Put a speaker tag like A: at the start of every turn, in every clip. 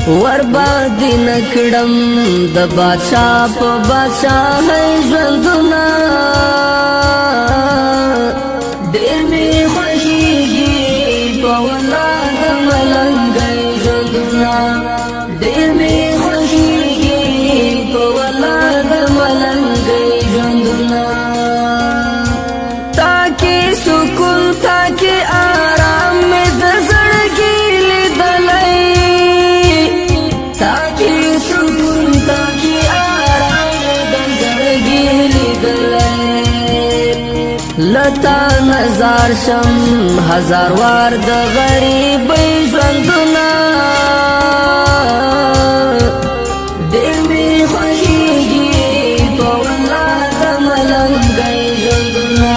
A: وربادي نکړم د بادشاہ په بادشاہۍ ژوندونه ډېر مې خوښېږي په ولاد ملنګۍ ژوندونه ډېر مې خوښېږي په ولاد ملنګۍ ژوندونه تاکي سکون تاکي آرام مې د زړګي لیدلی تاکي سکون تاکي آرام مې د زړګي لیدلی لتا نظر شم هزار وار د غریبۍ ژوندونه ډېر مې خوښېږي په ولاد ملنګۍ ژوندونه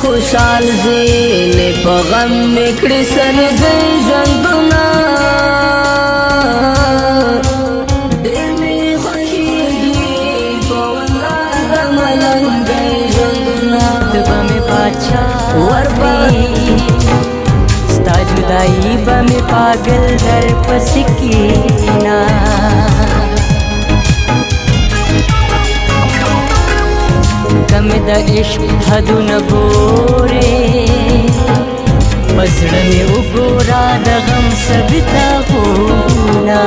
A: خوشحال زینې په غم مې کړې سلګۍ ژوندونه ډېر مې خوښېږي په ولاد ملنګۍ ژوندونه
B: ته به مې پاچا ستا جدایي به مې پاگل در پسې کینا کمې د عشق حدونه ګورې پزړه مې وګوره د غم سبتاغونه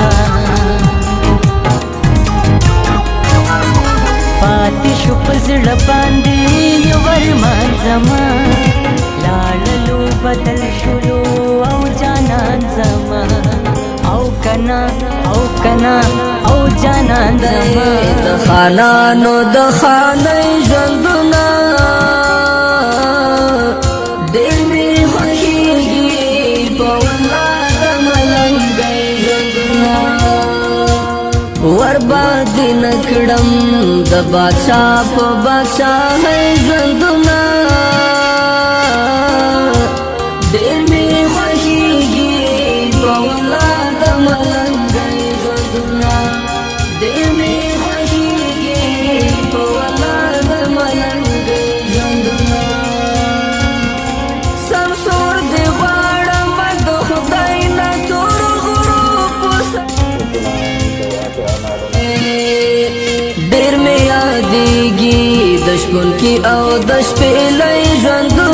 B: پاتې شو په زړه باندې یو ارمان زما لاړلو بدل شولو او جانان زما او کنا او جانان زما
A: د خانانو د خانۍ ژوندونه ډېر مې خوښېږي په ولاد ملنګۍ ژوندونه وربادي نکړم د بادشاہ په بادشاہۍ ژوندونه ډېر مې خوښېږي په ولاد ملنګۍ ژوندونه ډېر مې خوښېږي په ولاد ملنګۍ ژوندونه سمسور دې غواړم د خدای نه تور غروب ډېر مې یادېږي د شپون کې او د شپېلۍ ژوندونه